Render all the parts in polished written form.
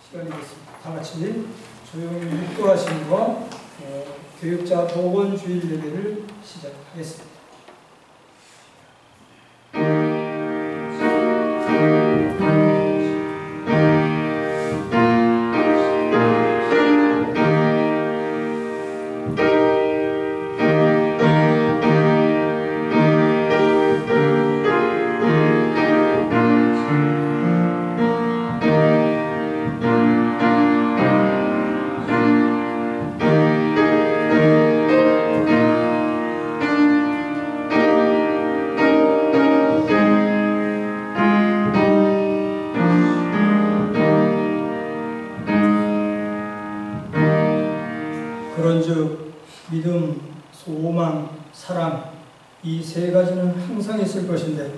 시간이 됐습니다. 다 같이 조용히 묵도하시고 교육자 보건주일 예배를 시작하겠습니다. 그런즉 믿음, 소망, 사랑 이 세 가지는 항상 있을 것인데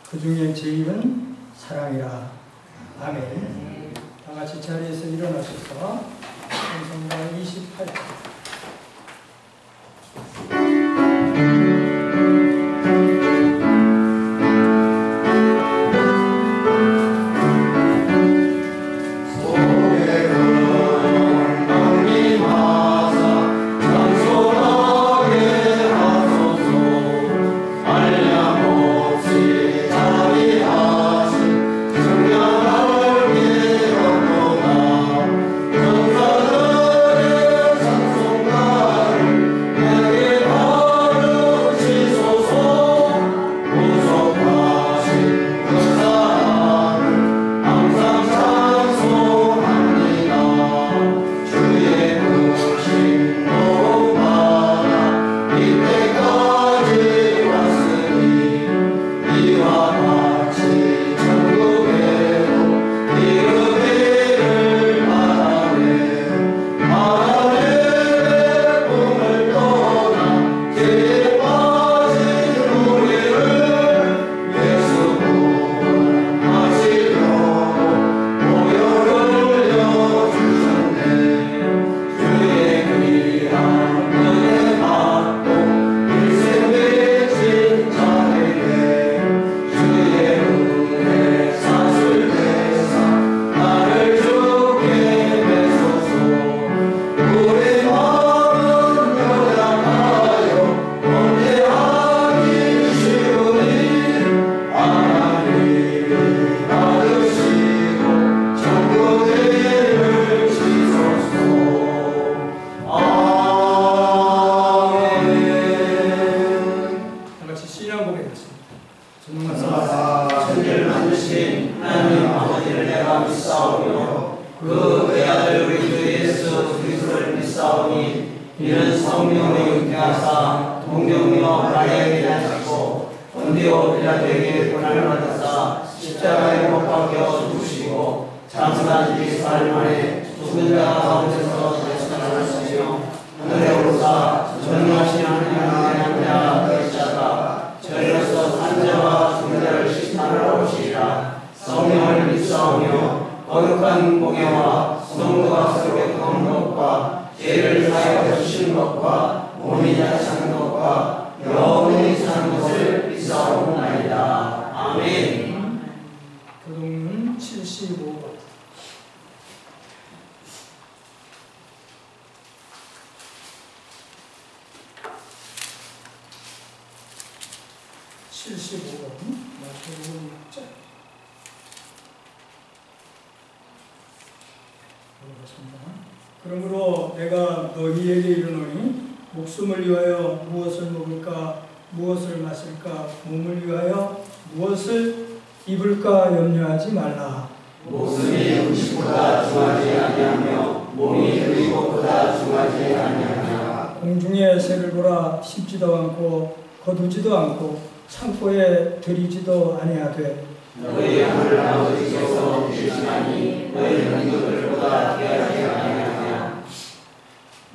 그 중에 제일은 사랑이라. 아멘. 다 같이 자리에서 일어나셔서 찬송가 28절 교동은 75번. 그러므로 내가 너희에게 이르노니 목숨을 위하여 무엇을 먹을까 무엇을 마실까 몸을 위하여 무엇을 입을까 염려하지 말라. 목숨이 음식보다 중하지 아니하며 몸이 의복보다 중하지 아니하냐. 공중의 새를 보라. 심지도 않고 거두지도 않고 창고에 들이지도 아니하되 너희 하늘 아버지께서 주시나니 너희 그들보다 귀하지 아니하냐.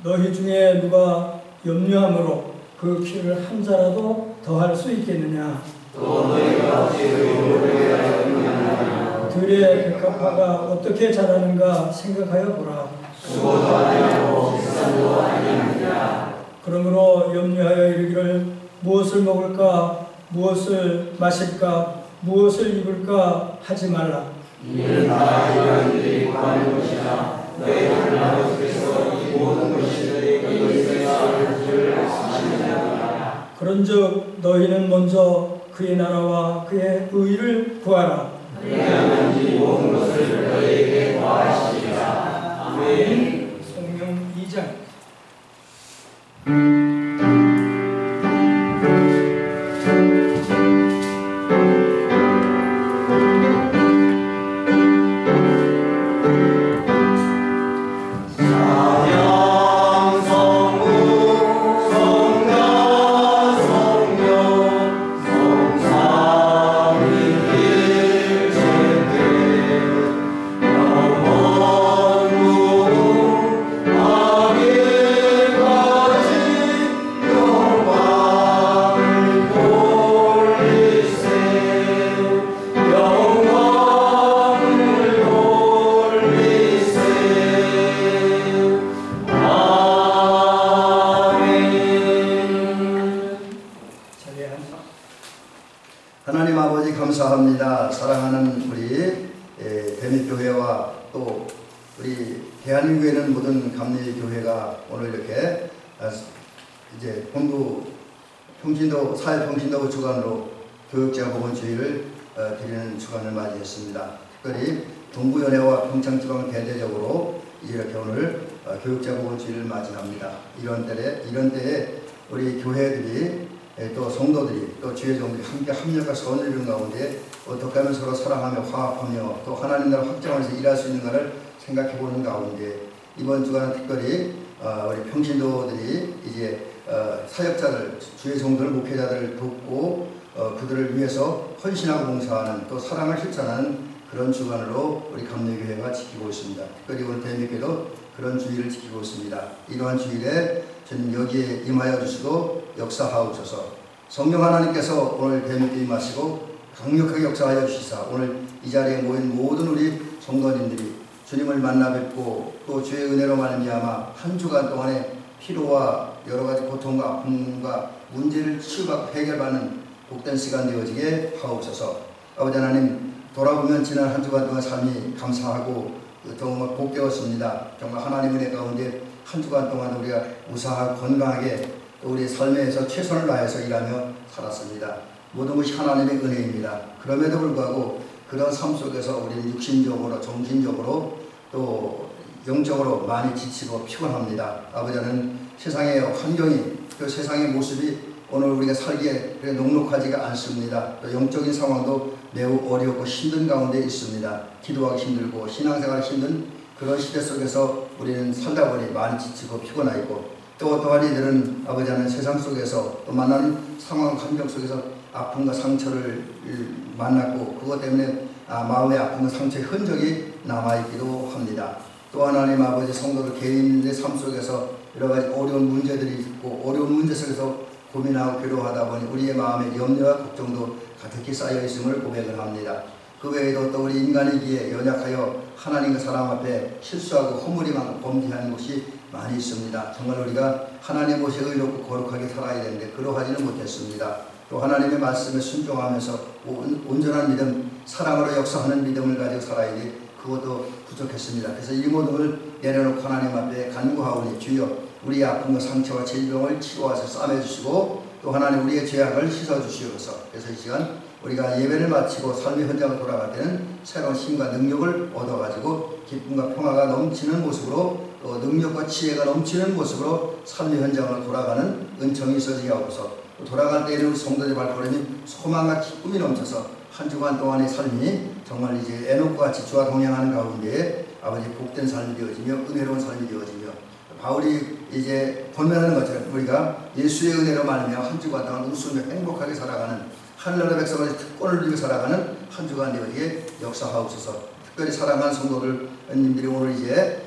너희 중에 누가 염려함으로 그 키를 한 자라도 더할 수 있겠느냐. 또 너희가 어찌 의복을 염려하느냐. 들의 백합화가 어떻게 자라는가 생각하여 보라. 수고도 아니하고 비산도 아니하느냐. 그러므로 염려하여 이르기를 무엇을 먹을까 무엇을 마실까 무엇을 입을까 하지 말라. 이는 다 이런 일이 기뻐하는 것이나 너희 하나님 아버지께서 이 모든 것들이 너희에게 할 줄 아시느니라. 그런즉 너희는 먼저 그의 나라와 그의 의를 구하라. 그리하면 이 모든 것을 너희에게 더하시리라. 아멘. 성령 2장. 하나님 아버지 감사합니다. 사랑하는 우리 대미교회와 또 우리 대한민국에 있는 모든 감리교회가 오늘 이렇게 이제 본부 평신도 사회평신도 주간으로 교육자 보건주의를 드리는 주간을 맞이했습니다. 특별히 동부연회와 평창지방을 대대적으로 이렇게 오늘 교육자 보건주의를 맞이합니다. 이런 때에 우리 교회들이 또 성도들이 또 주의 종들이 함께 합력과 선을 이룬 가운데 어떻게 하면 서로 사랑하며 화합하며 또 하나님 나라 확장하면서 일할 수 있는가를 생각해 보는 가운데 이번 주간은 특별히 우리 평신도들이 이제 사역자들 주의 종들 목회자들을 돕고 그들을 위해서 헌신하고 봉사하는 또 사랑을 실천하는 그런 주간으로 우리 감리교회가 지키고 있습니다. 특별히 오늘 대미교회도 그런 주의를 지키고 있습니다. 이러한 주일에 저는 여기에 임하여 주시고 역사하옵소서. 성령 하나님께서 오늘 대미교회 임하시고 강력하게 역사하여 주시사 오늘 이 자리에 모인 모든 우리 성도님들이 주님을 만나 뵙고 또 주의 은혜로 말미암아 한 주간 동안의 피로와 여러 가지 고통과 아픔과 문제를 치유받고 해결받는 복된 시간 되어지게 하옵소서. 아버지 하나님 돌아보면 지난 한 주간 동안 삶이 감사하고 정말 복되었습니다. 정말 하나님 은혜 가운데 한 주간 동안 우리가 무사하고 건강하게 또 우리 삶에서 최선을 다해서 일하며 살았습니다. 모든 것이 하나님의 은혜입니다. 그럼에도 불구하고 그런 삶 속에서 우리는 육신적으로 정신적으로 또 영적으로 많이 지치고 피곤합니다. 아버지는 세상의 환경이 그 세상의 모습이 오늘 우리가 살기에 녹록하지가 않습니다. 또 영적인 상황도 매우 어렵고 힘든 가운데 있습니다. 기도하기 힘들고 신앙생활이 힘든 그런 시대 속에서 우리는 살다 보니 많이 지치고 피곤하고 또 또한 이들은 아버지 하나님 세상 속에서 또 만나는 상황 환경 속에서 아픔과 상처를 만났고 그것 때문에 마음의 아픔과 상처의 흔적이 남아있기도 합니다. 또 하나님 아버지 성도들 개인의 삶 속에서 여러 가지 어려운 문제들이 있고 어려운 문제 속에서 고민하고 괴로워하다 보니 우리의 마음에 염려와 걱정도 가득히 쌓여 있음을 고백을 합니다. 그 외에도 또 우리 인간이기에 연약하여 하나님과 사람 앞에 실수하고 허물이 많고 범죄하는 것이 많이 있습니다. 정말 우리가 하나님 옷에 의롭고 거룩하게 살아야 되는데 그러하지는 못했습니다. 또 하나님의 말씀에 순종하면서 온전한 믿음, 사랑으로 역사하는 믿음을 가지고 살아야 돼 그것도 부족했습니다. 그래서 이 모든 걸 내려놓고 하나님 앞에 간구하오니 주여 우리의 아픔과 상처와 질병을 치료하셔서 싸매주시고 또 하나님 우리의 죄악을 씻어주시옵소서. 그래서 이 시간 우리가 예배를 마치고 삶의 현장으로 돌아갈 때는 새로운 힘과 능력을 얻어가지고 기쁨과 평화가 넘치는 모습으로 또 능력과 지혜가 넘치는 모습으로 삶의 현장으로 돌아가는 은총이 있어지게 하옵소서. 돌아갈 때에는 우리 성도의 발걸음이 소망과 기쁨이 넘쳐서 한 주간 동안의 삶이 정말 이제 에녹과 같이 주와 동행하는 가운데 아버지 복된 삶이 되어지며 은혜로운 삶이 되어지며 바울이 이제 권면하는 것처럼 우리가 예수의 은혜로 말미암아 한 주간 동안 웃으며 행복하게 살아가는 하늘나라 백성의 특권을 누리고 살아가는 한 주간 되어지게 역사하옵소서. 특별히 사랑하는 성도들님들이 오늘 이제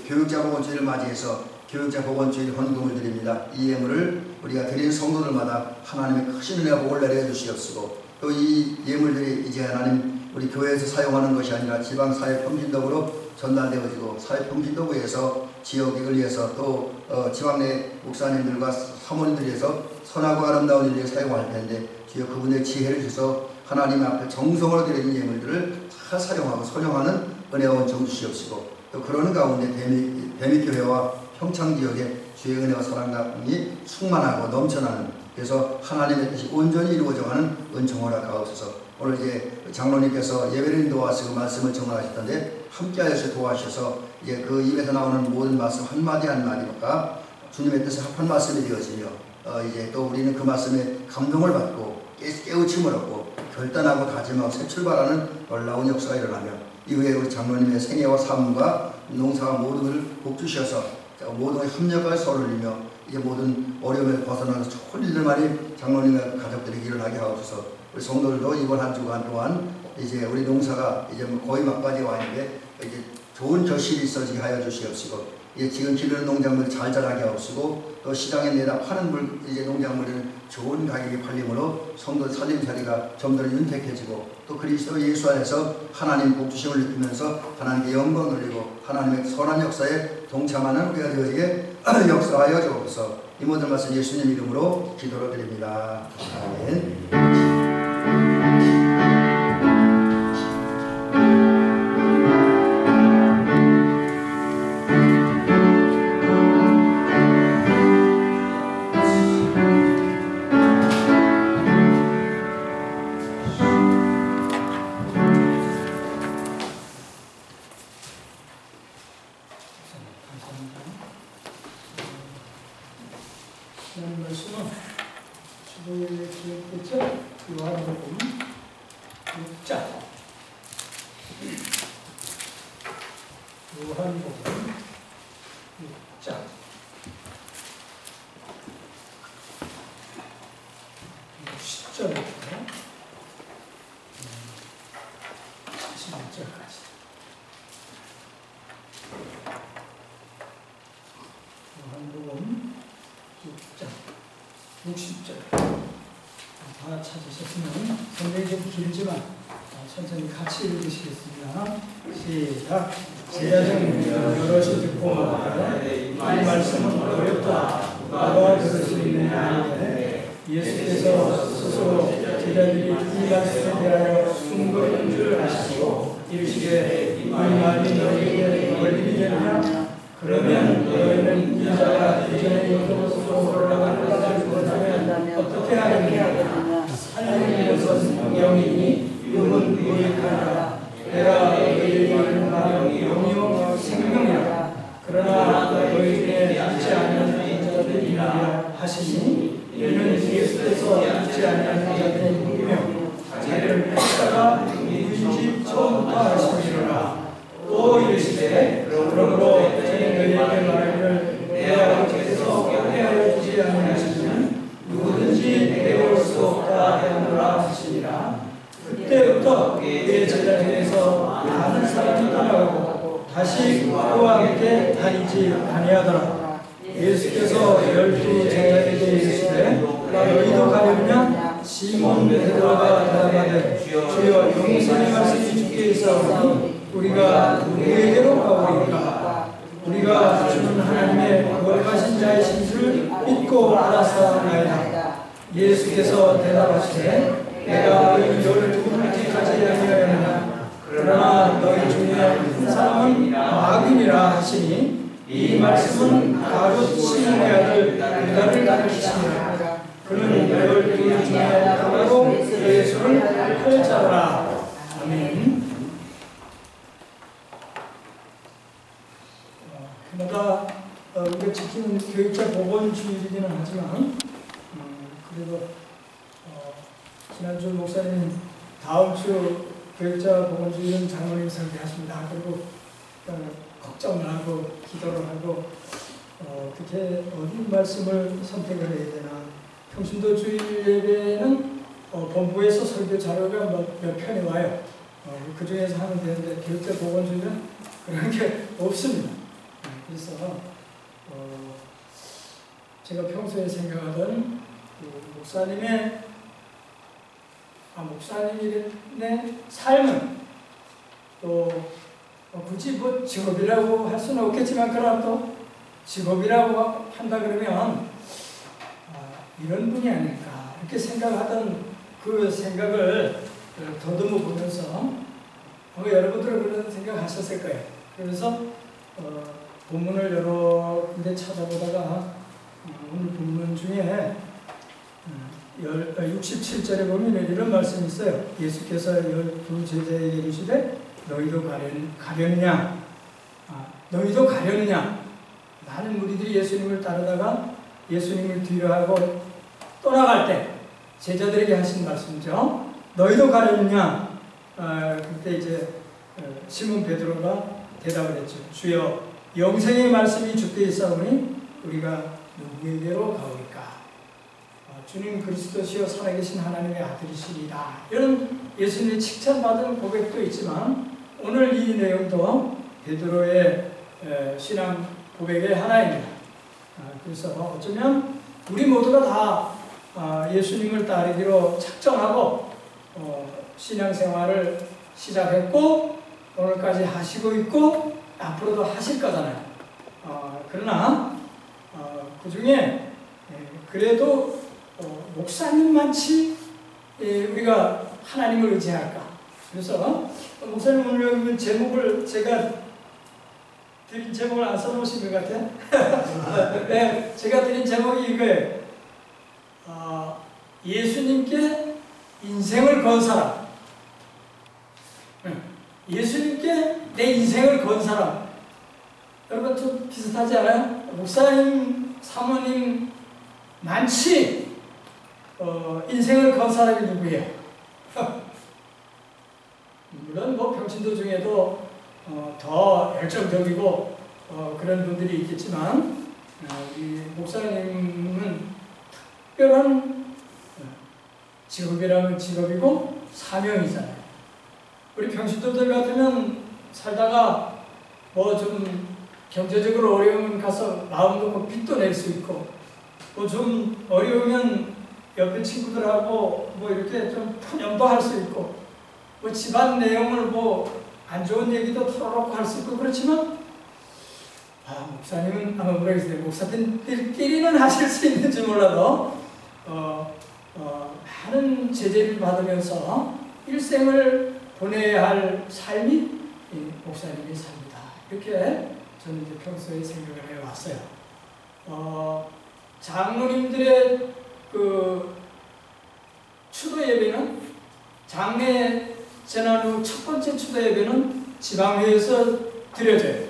교육자 보건주의를 맞이해서 교육자 보건주의 헌금을 드립니다. 이 예물을 우리가 드리는 성도들마다 하나님의 크신 은혜와 복을 내려주시옵시고 또 이 예물들이 이제 하나님 우리 교회에서 사용하는 것이 아니라 지방사회평신도구로 전달되어지고 사회평신도구에서 지역을 위해서 또 지방 내 목사님들과 사모님들 위해서 선하고 아름다운 일에 사용할 텐데 주여 그분의 지혜를 주셔서 하나님 앞에 정성으로 드리는 예물들을 다 사용하고 소용하는 은혜와 은총 주시옵시고 또 그러는 가운데 대미교회와 평창지역에 주의 은혜와 사랑이 충만하고 넘쳐나는 그래서 하나님의 뜻이 온전히 이루어져가는 은총을 허락하옵소서. 오늘 이제 장로님께서 예배를 인도하시고 말씀을 전하셨던데 함께하여서 도와주셔서 이제 그 입에서 나오는 모든 말씀 한마디 한마디가 주님의 뜻에 합한 말씀이 되어지며 이제 또 우리는 그 말씀에 감동을 받고 깨우침을 얻고 결단하고 다짐하고 새 출발하는 놀라운 역사가 일어나며 이후에 우리 장로님의 생애와 삶과 농사와 모든 것을 복주셔서 모든 협력을 서울이며 이제 모든 어려움에서 벗어나서 좋은 일들만이 장로님과 가족들에게 일어나게 하옵소서. 우리 성도들도 이번 한 주간 동안 이제 우리 농사가 이제 거의 막바지에 와 있는데 이제 좋은 결실이 있어지게 하여 주시옵시고 이제 지금 기르는 농작물을 잘 자라게 하옵시고 또 시장에 내다 파는 이제 농작물은 좋은 가격에 팔림으로 성도 살림살이가 점점 윤택해지고 또 그리스도 예수 안에서 하나님 복주심을 느끼면서 하나님께 영광을 돌리고 하나님의 선한 역사에 동참하는 우리가 되어지게 역사하여 주옵소서. 이 모든 말씀 예수님 이름으로 기도를 드립니다. 아멘. 요한복음 6장 60절 다 찾으셨으면 성경이 좀 길지만 천천히 같이 읽으시겠습니다. 시작. 제자중 여럿이 듣고 말하되 이 말씀은 어렵다. 누가 들을 수 있느냐 하되 예수께서 스스로 제자들이 이 말씀에 대하여 숨거리는 줄 아시고 이르시되 이 말이 너희에게 걸림이 되느냐? 그러면 너희는 이자가 이전에 여기로서 올라가는 것을 못하면 어떻게 하느냐? 하나님의 것은 영이니 육은 무익하니라. 내가 너희에게 이르는 말은 영이요 생명이라. 그러나 너희 중에 믿지 않는 자들이 있느니라 하시니 이는 예수께서 믿지 않는 자들이 누구며 자기를 찾다가 누구인지 처음부터 아시니라. 또 이르시되 그러므로 너희에게 말하기를 내 아버지께서 회하여 주지 않으시면 누구든지 내게 올 수 없다 하노라 하시니라. 그때부터 그의 제자 중에서 많은 사람이 떠나가고 다시 그와 함께 다니지 아니하더라. 예수께서 12 제자에게 이르시되 너희도 가려느냐? 시몬 베드로가 대답하되 주여 영생의 말씀이 주께 있사오니 우리가 누구에게로 가오리까? 우리가 주는 하나님의 거룩하신 자이신 줄 믿고 알았사옵나이다. 예수께서 대답하시되 내가 너희를 누구든지 가지 아니하였느냐? 그러나 너희 중에 한 사람은 마귀니라 하시니 이 말씀은 가룟 시몬의 아들 유다를 가리키시니라. 그는 12 중에 하나로 예수를 할 자라. 아멘. 해마다 우리가 지키는 교육자 보건주일이기는 하지만 그래도 지난주 목사님 다음 주 교육자 보건주일은 장로님 설교하십니다. 그리고 걱정을 하고 기도를 하고 어떻게 어디 말씀을 선택을 해야 되나. 평신도 주일 예배는 본부에서 설교 자료가 몇 편이 와요. 그 중에서 하면 되는데 교육자 보건주일은 그런 게 없습니다. 그래서 제가 평소에 생각하던 목사님의 삶은 또 굳이 뭐 직업이라고 할 수는 없겠지만 그러나 또 직업이라고 한다 그러면 이런 분이 아닐까 이렇게 생각하던 그 생각을 더듬어 보면서 아마 여러분들은 그런 생각하셨을 거예요. 그래서 본문을 여러 군데 찾아보다가 오늘 본문 중에 67절에 보면 이런 말씀이 있어요. 예수께서 12제자에게 이르시되 너희도 가려느냐? 너희도 가려느냐? 많은 무리들이 예수님을 따르다가 예수님을 뒤로 하고 떠나갈 때 제자들에게 하신 말씀이죠. 너희도 가려느냐? 그때 이제 시몬 베드로가 대답을 했죠. 주여, 영생의 말씀이 주께 있사오니 우리가 누구에게로 가오리까? 주님 그리스도시여 살아계신 하나님의 아들이시리라. 이런 예수님의 칭찬받은 고백도 있지만 오늘 이 내용도 베드로의 신앙 고백의 하나입니다. 그래서 어쩌면 우리 모두가 다 예수님을 따르기로 작정하고 신앙생활을 시작했고 오늘까지 하시고 있고 앞으로도 하실 거잖아요. 그러나 그 중에 그래도 목사님만치 우리가 하나님을 의지할까? 그래서 목사님 오늘 여기 제목을 제가 드린 제목을 안 써놓으신 것 같아요. 네, 제가 드린 제목이 이거예요. 예수님께 인생을 건 사람. 예수님께 내 인생을 건 사람. 여러분 좀 비슷하지 않아요? 목사님, 사모님 많지 인생을 건 사람이 누구예요? 물론 뭐 병신도 중에도 더 열정적이고 그런 분들이 있겠지만 이 목사님은 특별한 직업이라면 직업이고 사명이잖아요. 우리 병신도들 같으면 살다가 뭐 좀 경제적으로 어려우면 가서 마음 놓고 빚도 낼 수 있고 뭐 좀 어려우면 옆에 친구들하고 뭐 이렇게 좀 푸념도 할 수 있고 뭐 집안 내용을 뭐 안 좋은 얘기도 털어놓고 할 수 있고 그렇지만 목사님은 아마 모르겠어요. 목사님들끼리는 하실 수 있는지 몰라도 많은 제재를 받으면서 일생을 보내야 할 삶이 목사님의 삶이다. 이렇게 저는 이제 평소에 생각을 해왔어요. 장로님들의 그 추도 예배는 장례 지난 후 첫 번째 추도 예배는 지방회에서 드려져요.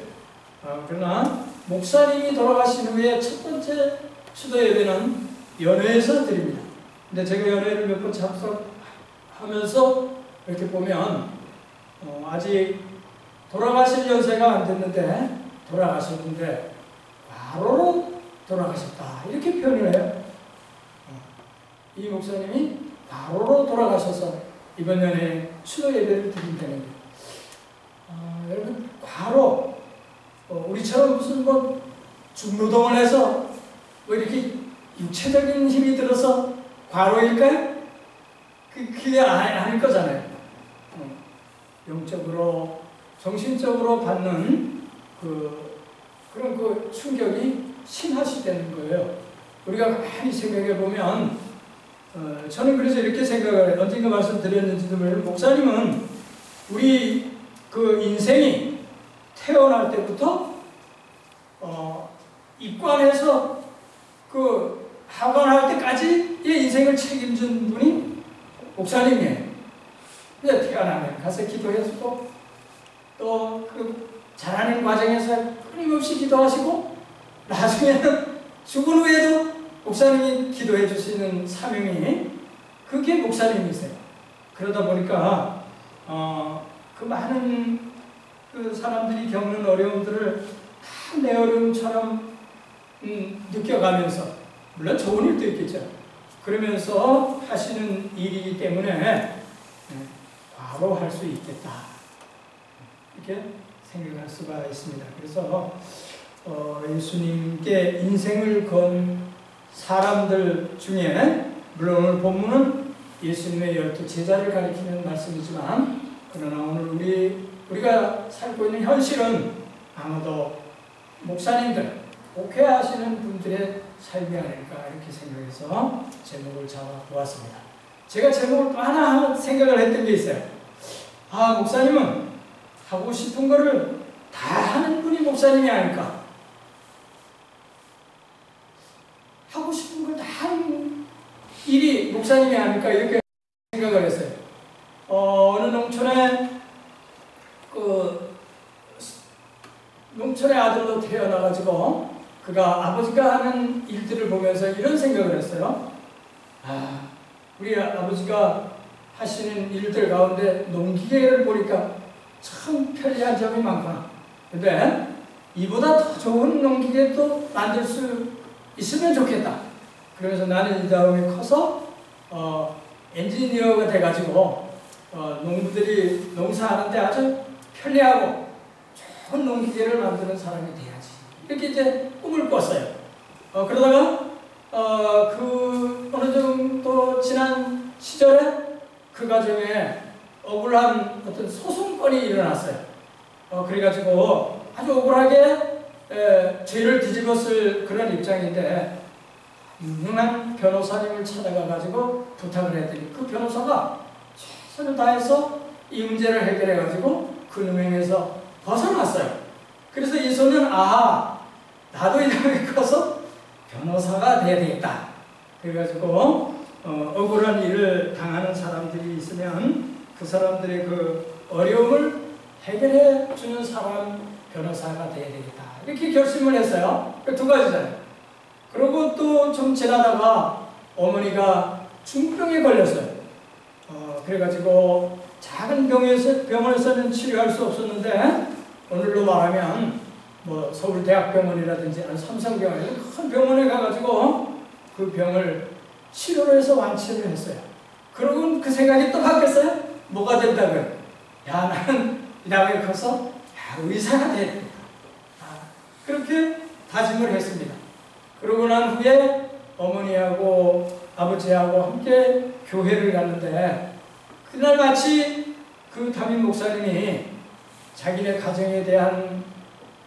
그러나 목사님이 돌아가신 후에 첫 번째 추도 예배는 연회에서 드립니다. 근데 제가 연회를 몇 번 참석하면서 이렇게 보면 아직 돌아가실 연세가 안 됐는데 돌아가셨는데 과로로 돌아가셨다 이렇게 표현을 해요. 이 목사님이 과로로 돌아가셔서 이번 년에 추도 예배를 드린다는 거예요. 여러분 과로 우리처럼 무슨 뭐 중노동을 해서 뭐 이렇게 육체적인 힘이 들어서 과로일까요? 그게 아닐 거잖아요. 영적으로 정신적으로 받는 그런 그 충격이 심하시다는 거예요. 우리가 많이 생각해 보면 저는 그래서 이렇게 생각을 해요. 언젠가 말씀드렸는지도 모르겠는데 목사님은 우리 그 인생이 태어날 때부터 입관해서 그 하관할 때까지의 인생을 책임진 분이 목사님이에요. 근데 태어나면 가서 기도해주고 또 그 자라는 과정에서 끊임없이 기도하시고 나중에는 죽은 후에도 목사님이 기도해 주시는 사명이 그게 목사님이세요. 그러다 보니까 그 많은 그 사람들이 겪는 어려움들을 다 내 어려움처럼 느껴가면서 물론 좋은 일도 있겠죠. 그러면서 하시는 일이기 때문에 과로할 수 있겠다 이렇게 생각할 수가 있습니다. 그래서 예수님께 인생을 건 사람들 중에 물론 오늘 본문은 예수님의 12제자를 가리키는 말씀이지만 그러나 오늘 우리가 살고 있는 현실은 아마도 목사님들, 목회하시는 분들의 삶이 아닐까 이렇게 생각해서 제목을 잡아보았습니다. 제가 제목을 또 하나 생각을 했던 게 있어요. 목사님은 하고 싶은 거를 다 하는 분이 목사님이 아닐까. 하고 싶은 걸 다 하는 일이 목사님이 아닐까 이렇게 생각을 했어요. 어느 농촌에 농촌의 아들로 태어나가지고 그가 아버지가 하는 일들을 보면서 이런 생각을 했어요. 우리 아버지가 하시는 일들 가운데 농기계를 보니까 참 편리한 점이 많구나. 근데 이보다 더 좋은 농기계도 만들 수 있으면 좋겠다. 그러면서 나는 이 다음에 커서 엔지니어가 돼가지고 농부들이 농사하는데 아주 편리하고 좋은 농기계를 만드는 사람이 돼야지. 이렇게 이제 꿈을 꿨어요. 그러다가 어느 정도 지난 시절에 그 가정에 억울한 어떤 소송건이 일어났어요. 그래가지고 아주 억울하게 죄를 뒤집었을 그런 입장인데 유능한 변호사님을 찾아가가지고 부탁을 했더니 그 변호사가 최선을 다해서 이 문제를 해결해가지고 그 누명에서 벗어났어요. 그래서 이 손은 나도 이 다음에 커서 변호사가 돼야 되겠다. 그래가지고 억울한 일을 당하는 사람들이 있으면 그 사람들의 그 어려움을 해결해 주는 사람 변호사가 돼야 되겠다. 이렇게 결심을 했어요. 두 가지잖아요. 그리고 또 좀 지나다가 어머니가 중풍병에 걸렸어요. 그래가지고 작은 병원에서는 치료할 수 없었는데 오늘로 말하면 뭐 서울대학병원이라든지 아니면 삼성병원 이런 큰 병원에 가가지고 그 병을 치료를 해서 완치를 했어요. 그러고 그 생각이 또 바뀌었어요. 뭐가 된다고요? 나는 이 다음에 커서 의사가 돼. 그렇게 다짐을 했습니다. 그러고 난 후에 어머니하고 아버지하고 함께 교회를 갔는데 그날 마치 그 담임 목사님이 자기네 가정에 대한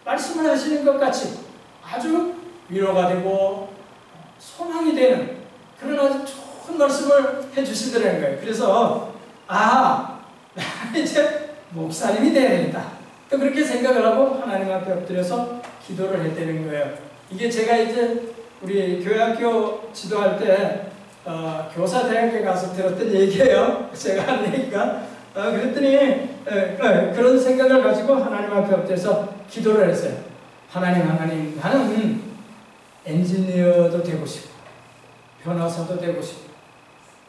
말씀을 하시는 것 같이 아주 위로가 되고 소망이 되는 그런 아주 좋은 말씀을 해주시더라는 거예요. 그래서 나는 이제 목사님이 돼야 되겠다. 또 그렇게 생각을 하고 하나님 앞에 엎드려서 기도를 했다는 거예요. 이게 제가 이제 우리 교회학교 지도할 때 교사대학에 가서 들었던 얘기예요. 제가 한 얘기가. 그랬더니 그런 생각을 가지고 하나님 앞에 엎드려서 기도를 했어요. 하나님 나는 엔지니어도 되고 싶고 변호사도 되고 싶고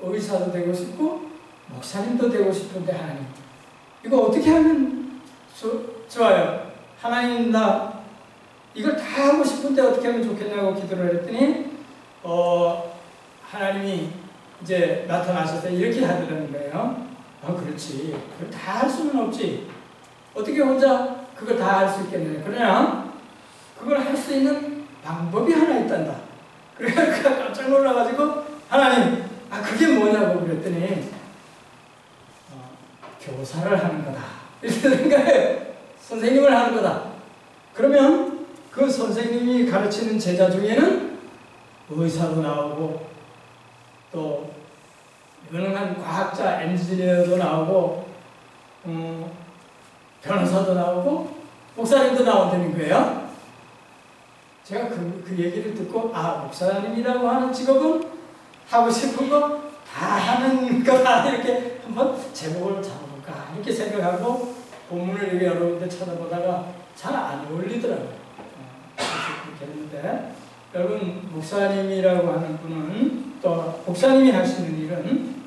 의사도 되고 싶고 목사님도 되고 싶은데 하나님 이거 어떻게 하면 좋아요? 하나님 나 이걸 다 하고 싶은데 어떻게 하면 좋겠냐고 기도를 했더니 하나님이 이제 나타나셔서 이렇게 하더라는 거예요. 그렇지. 그걸 다 할 수는 없지. 어떻게 혼자 그걸 다 할 수 있겠느냐. 그러나 그걸 할 수 있는 방법이 하나 있단다. 그래서 깜짝 놀라가지고 하나님 그게 뭐냐고 그랬더니 교사를 하는 거다. 이렇게 생각해요. 선생님을 하는 거다. 그러면 그 선생님이 가르치는 제자 중에는 의사도 나오고 또 유능한 과학자, 엔지니어도 나오고 변호사도 나오고 목사님도 나온다는 거예요. 제가 그 얘기를 듣고 목사님이라고 하는 직업은 하고 싶은 거 다 하는 거다 이렇게 한번 제목을 잡아볼까 이렇게 생각하고 본문을 이렇게 여러 군데 찾아보다가 잘 안 어울리더라고요. 그렇게 했는데 여러분 목사님이라고 하는 분은 또 목사님이 하시는 일은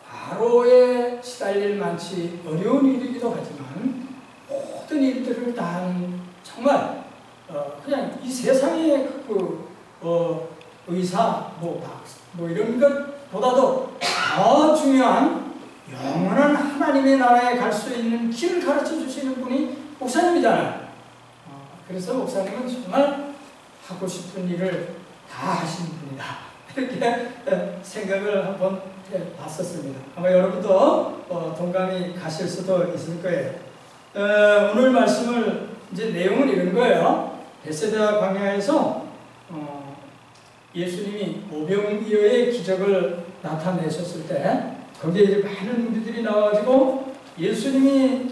과로에 시달릴 만치 어려운 일이기도 하지만 모든 일들을 다 하는 정말 그냥 이 세상의 의사 뭐 이런 것보다도 더 중요한 영원한 하나님의 나라에 갈 수 있는 길을 가르쳐 주시는 분이 목사님이잖아요. 그래서 목사님은 정말 하고 싶은 일을 다 하시는 분이다. 이렇게 생각을 한번 해봤었습니다. 아마 여러분도 동감이 가실 수도 있을 거예요. 오늘 말씀을 이제 내용은 이런 거예요. 베세다 광야에서 예수님이 오병이어의 기적을 나타내셨을 때 거기에 이제 많은 무리들이 나와가지고 예수님이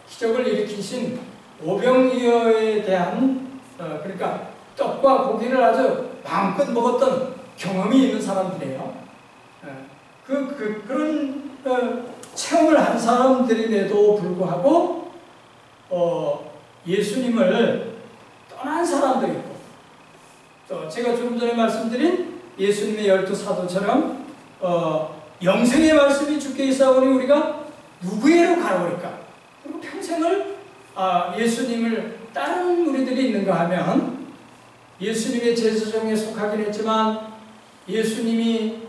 기적을 일으키신 오병이어에 대한 그러니까 떡과 고기를 아주 마음껏 먹었던 경험이 있는 사람들이에요. 그런 체험을 한 사람들임에도 불구하고 예수님을 떠난 사람도 있고, 또 제가 조금 전에 말씀드린 예수님의 12사도처럼 영생의 말씀이 주께 있사오니 우리가 누구에로 가로울까? 그리고 평생을 예수님을 따르는 우리들이 있는가 하면 예수님의 제사정에 속하긴 했지만 예수님이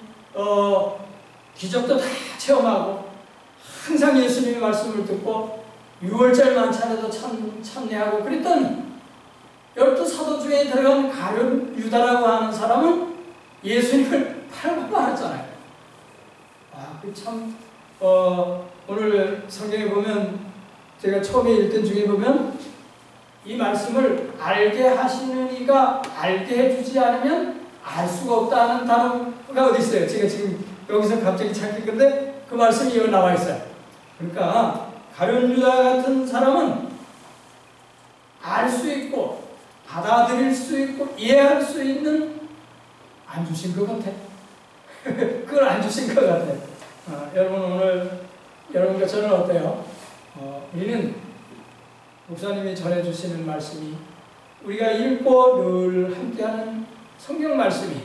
기적도 다 체험하고 항상 예수님의 말씀을 듣고 6월절 만찬에도 참여하고 그랬던 12사도 중에 들어간 가룟 유다라고 하는 사람은 예수님을 팔고 말았잖아요. 참 오늘 성경에 보면 제가 처음에 읽던 중에 보면 이 말씀을 알게 하시는 이가 알게 해주지 않으면 알 수가 없다는 단어가 어디 있어요? 제가 지금 여기서 갑자기 찾길 건데 그 말씀이 여기 나와 있어요. 그러니까 가룟 유다 같은 사람은 알 수 있고 받아들일 수 있고 이해할 수 있는 안 주신 것 같아. 그걸 안 주신 것 같아. 여러분 오늘 여러분과 저는 어때요? 우리는 목사님이 전해주시는 말씀이 우리가 읽고 늘 함께하는 성경 말씀이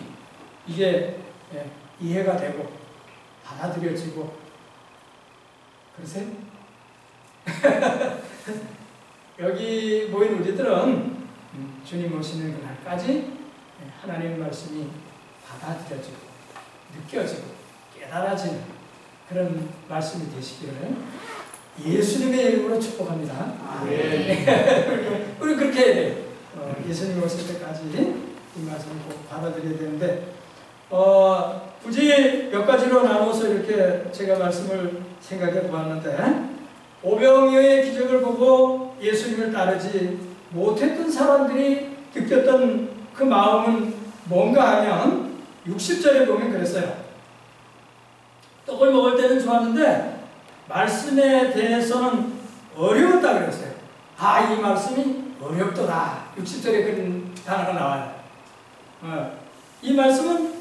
이게 이해가 되고 받아들여지고 그러세요? 여기 모인 우리들은 주님 오시는 그날까지 하나님의 말씀이 받아들여지고 느껴지고 깨달아지는 그런 말씀이 되시기를 예수님의 이름으로 축복합니다. 우리 그렇게 해야 돼요. 예수님 오실 때까지 이 말씀을 꼭 받아들여야 되는데 굳이 몇 가지로 나눠서 이렇게 제가 말씀을 생각해 보았는데 오병이어의 기적을 보고 예수님을 따르지 못했던 사람들이 느꼈던 그 마음은 뭔가 하면 60절에 보면 그랬어요. 떡을 먹을 때는 좋았는데 말씀에 대해서는 어려웠다 그랬어요. 이 말씀이 어렵더라. 60절에 그런 단어가 나와요. 이 말씀은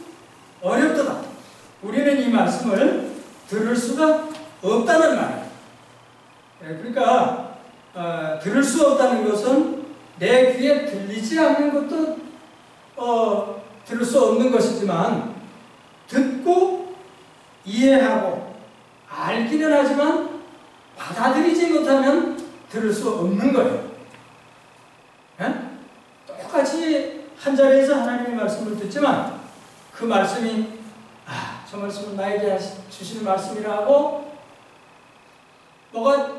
어렵더라. 우리는 이 말씀을 들을 수가 없다는 말이에요. 그러니까 들을 수 없다는 것은 내 귀에 들리지 않는 것도 들을 수 없는 것이지만 듣고 이해하고 알기는 하지만 받아들이지 못하면 들을 수 없는 거예요. 똑같이 한 자리에서 하나님의 말씀을 듣지만 그 말씀이 저 말씀은 나에게 주시는 말씀이라고 뭐가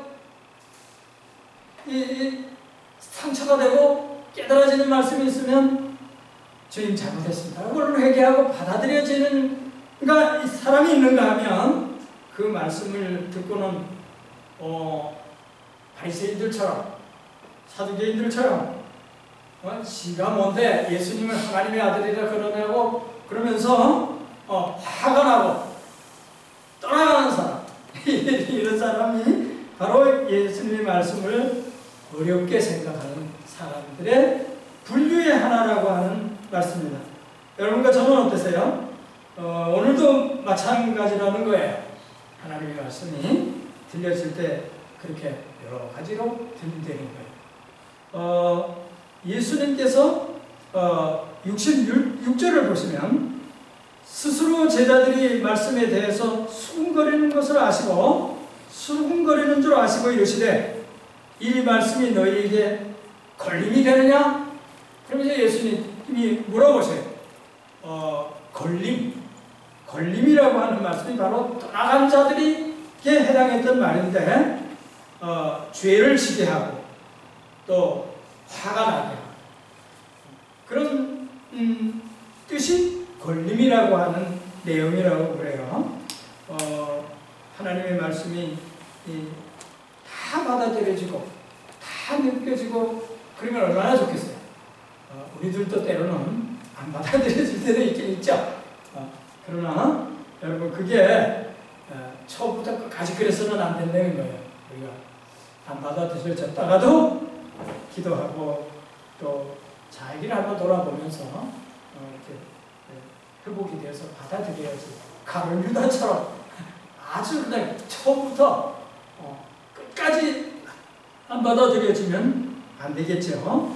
상처가 되고 깨달아지는 말씀이 있으면 주님 잘못했습니다. 그걸 회개하고 받아들여지는 그러니까 사람이 있는가 하면 그 말씀을 듣고는 바리새인들처럼 사두개인들처럼 지가 뭔데 예수님을 하나님의 아들이라 그러냐고 그러면서 화가 나고 떠나가는 사람 이런 사람이 바로 예수님의 말씀을 어렵게 생각하는 사람들의 분류의 하나라고 하는 말씀입니다. 여러분과 저는 어떠세요? 오늘도 마찬가지라는 거예요. 하나님의 말씀이 들려질 때 그렇게 여러 가지로 들리는 거예요. 예수님께서 66절을 보시면 스스로 제자들이 말씀에 대해서 수군거리는 것을 아시고 수군거리는 줄 아시고 이르시되 이 말씀이 너희에게 걸림이 되느냐? 그러면서 예수님이 물어보세요. 걸림이라고 하는 말씀이 바로 떠나간 자들에게 해당했던 말인데 죄를 지게 하고 또 화가 나게 하고 그런 뜻이 걸림이라고 하는 내용이라고 그래요. 하나님의 말씀이 다 받아들여지고 다 느껴지고 그러면 얼마나 좋겠어요. 우리들도 때로는 안 받아들여질 때도 있긴 있죠. 그러나 여러분 그게 처음부터 끝까지 그래서는 안 된다는 거예요. 우리가 안 받아들여졌다가도 기도하고 또 자기를 한번 돌아보면서 이렇게 회복이 되어서 받아들여야지. 가룟 유다처럼 아주 그냥 처음부터 끝까지 안 받아들여지면 안 되겠죠.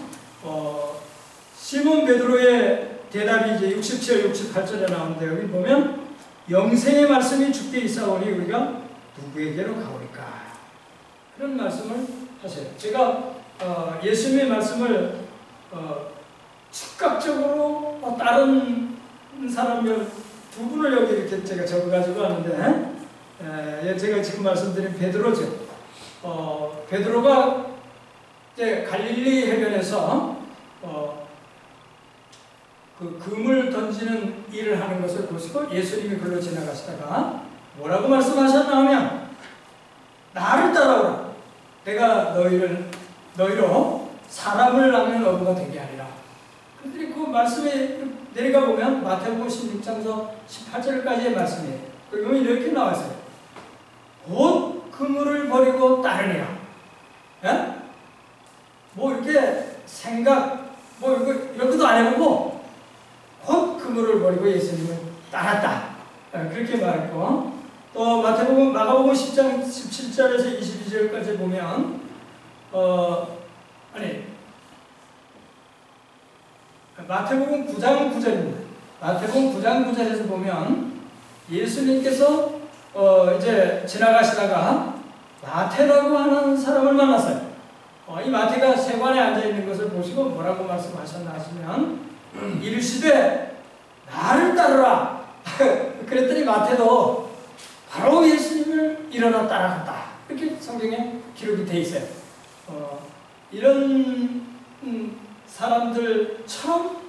시몬 베드로의 대답이 이제 67, 68절에 나오는데 여기 보면 영생의 말씀이 주께 있사오니 우리가 누구에게로 가오리까? 그런 말씀을 하세요. 제가 예수님의 말씀을 즉각적으로 다른 사람들 두 분을 여기 이렇게 제가 적어가지고 하는데 제가 지금 말씀드린 베드로죠. 베드로가 이제 갈릴리 해변에서 그 금을 던지는 일을 하는 것을 보시고 예수님이 글로 지나가시다가 뭐라고 말씀하셨나 하면 나를 따라오라. 내가 너희로 사람을 낳는 어부가 되게 하리라. 그들이 그 말씀에 내려가 보면 마태복음 16장서 18절까지의 말씀이에요. 그러면 이렇게 나와있어요. 곧 그물을 버리고 따르니라. 예? 뭐 이렇게 생각 이런 것도 안 해보고 곧 그물을 버리고 예수님을 따랐다. 그렇게 말했고 또 마가복음 10장 17절에서 22절까지 보면 마태복음 9장 9절입니다. 마태복음 9장 9절에서 보면 예수님께서 이제 지나가시다가 마태라고 하는 사람을 만났어요. 이 마태가 세관에 앉아있는 것을 보시고 뭐라고 말씀하셨나 하시면 이르시되 나를 따르라. 그랬더니 마태도 바로 예수님을 일어나 따라갔다. 이렇게 성경에 기록이 돼 있어요. 이런 사람들처럼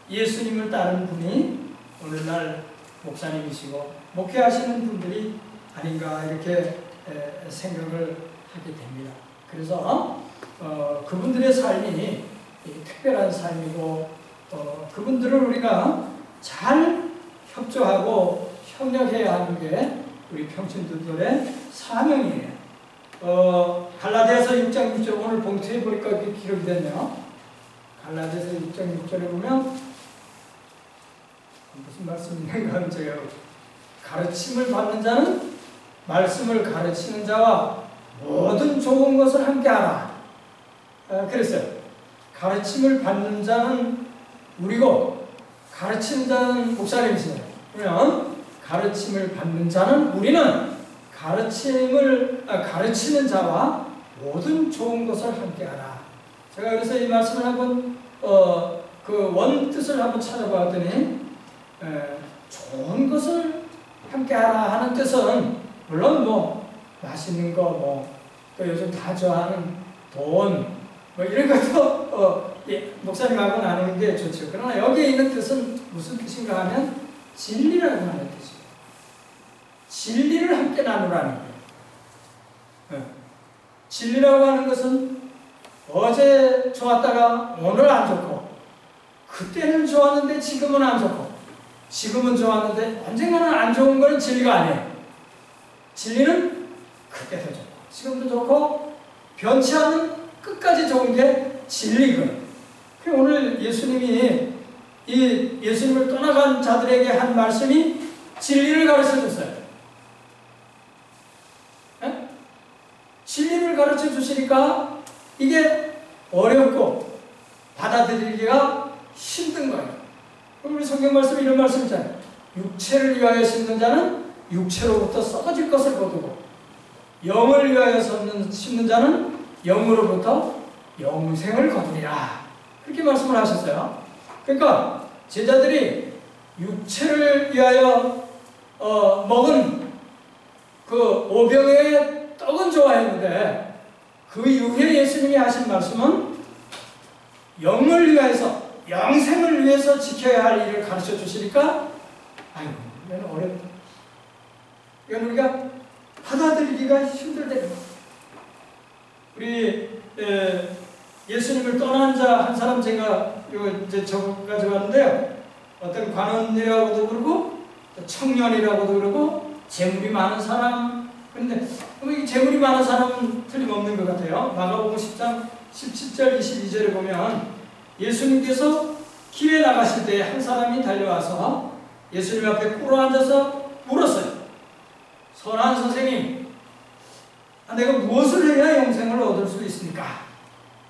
예수님을 따르는 분이 오늘날 목사님이시고 목회하시는 분들이 아닌가 이렇게 생각을 하게 됩니다. 그래서 그분들의 삶이 특별한 삶이고 그분들을 우리가 잘 협조하고 협력해야 하는 게 우리 평신도들의 사명이에요. 갈라디아서 6장 6절 오늘 봉투에 보니까 이렇게 기록이 됐네요. 갈라디아서 6장 6절에 보면 무슨 말씀이 있는가 제가 가르침을 받는 자는 말씀을 가르치는 자와 모든 좋은 것을 함께 하라. 그랬어요. 가르침을 받는 자는 우리고 가르치는 자는 목사님이시네요. 그러면 가르침을 받는 자는 우리는 가르치는 자와 모든 좋은 것을 함께 하라. 제가 그래서 이 말씀을 한번 그 원뜻을 한번 찾아봤더니 좋은 것을 함께 하라 하는 뜻은 물론 뭐 맛있는 거 또 요즘 다 좋아하는 돈 이런 것도 목사님하고 나누는 게 좋죠. 그러나 여기에 있는 뜻은 무슨 뜻인가 하면 진리라고 하는 뜻이에요. 진리를 함께 나누라는 거예요. 진리라고 하는 것은 어제 좋았다가 오늘 안 좋고 그때는 좋았는데 지금은 안 좋고 지금은 좋았는데 언젠가는 안 좋은 건 진리가 아니에요. 진리는 그때도 좋고 지금도 좋고 변치 않는 끝까지 좋은 게 진리거든요. 오늘 예수님이 이 예수님을 떠나간 자들에게 한 말씀이 진리를 가르쳐 줬어요. 진리를 가르쳐 주시니까 이게 어렵고 받아들이기가 힘든 거예요. 그럼 우리 성경 말씀에 이런 말씀 있잖아요. 육체를 위하여 심는 자는 육체로부터 썩어질 것을 거두고 영을 위하여 심는 자는 영으로부터 영생을 거두리라. 그렇게 말씀을 하셨어요. 그러니까 제자들이 육체를 위하여 먹은 그 오병의 떡은 좋아했는데 그 이후에 예수님이 하신 말씀은 영을 위해서 영생을 위해서 지켜야 할 일을 가르쳐 주시니까 아이고 이건 어렵다. 이건 우리가 받아들이기가 힘들대요. 우리 예수님을 떠난 자 한 사람 제가 이제 적어가지고 왔는데요. 어떤 관원이라고도 그러고 청년이라고도 그러고 재물이 많은 사람. 그런데 그럼 이 재물이 많은 사람은 틀림없는 것 같아요. 마가복음 10장 17절 22절에 보면 예수님께서 길에 나가실 때 한 사람이 달려와서 예수님 앞에 꿇어 앉아서 물었어요. 선한 선생님, 내가 무엇을 해야 영생을 얻을 수 있습니까?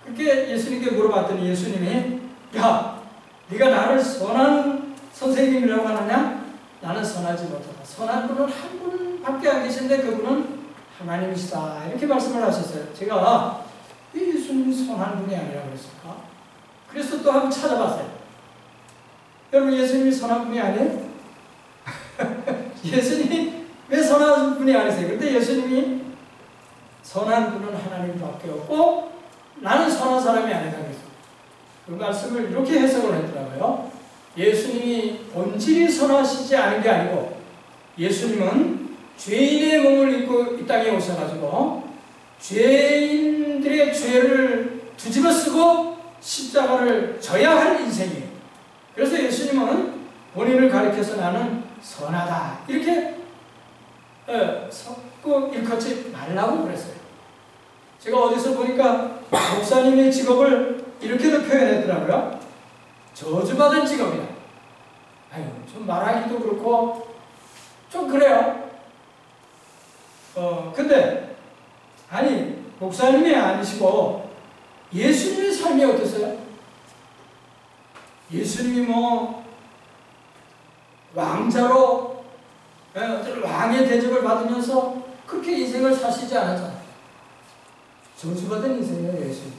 그렇게 예수님께 물어봤더니 예수님이 야, 네가 나를 선한 선생님이라고 하느냐? 나는 선하지 못하다. 선한 분은 한 분밖에 안 계신데 그분은 하나님이시다. 이렇게 말씀을 하셨어요. 제가 왜 예수님이 선한 분이 아니라고 그랬을까? 그래서 또 한번 찾아봤어요. 여러분, 예수님이 선한 분이 아니에요? 예수님이 왜 선한 분이 아니세요? 근데 예수님이 선한 분은 하나님밖에 없고 나는 선한 사람이 아니다 그랬어요. 그 말씀을 이렇게 해석을 했더라고요. 예수님이 본질이 선하시지 않은 게 아니고 예수님은 죄인의 몸을 입고 이 땅에 오셔가지고 죄인들의 죄를 뒤집어 쓰고 십자가를 져야 할 인생이에요. 그래서 예수님은 본인을 가리켜서 나는 선하다 이렇게 섞고 일컫지 말라고 그랬어요. 제가 어디서 보니까 목사님의 직업을 이렇게도 표현했더라고요. 저주받은 직업이다. 아유, 좀 말하기도 그렇고 좀 그래요. 근데 아니, 목사님이 아니시고 예수님의 삶이 어떠세요? 예수님이 뭐 왕자로 어떤 왕의 대접을 받으면서 그렇게 인생을 사시지 않았잖아요. 저주받은 인생이에요, 예수님.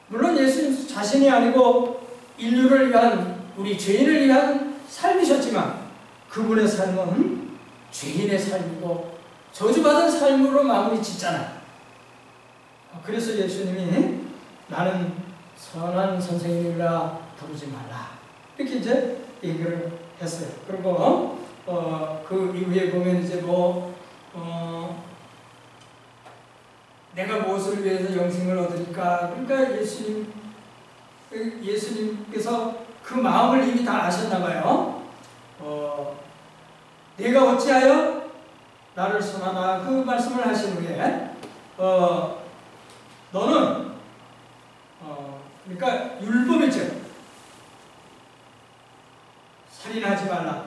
물론 예수님 자신이 아니고 인류를 위한, 우리 죄인을 위한 삶이셨지만 그분의 삶은 죄인의 삶이고 저주받은 삶으로 마무리 짓잖아요. 그래서 예수님이 나는 선한 선생님이라 부르지 말라 이렇게 이제 얘기를 했어요. 그리고 그 이후에 보면 이제 내가 무엇을 위해서 영생을 얻으니까, 그러니까 예수님께서 그 마음을 이미 다 아셨나봐요. 내가 어찌하여 나를 선하다 그 말씀을 하신 후에 너는 그러니까 율법이죠. 살인하지 말라,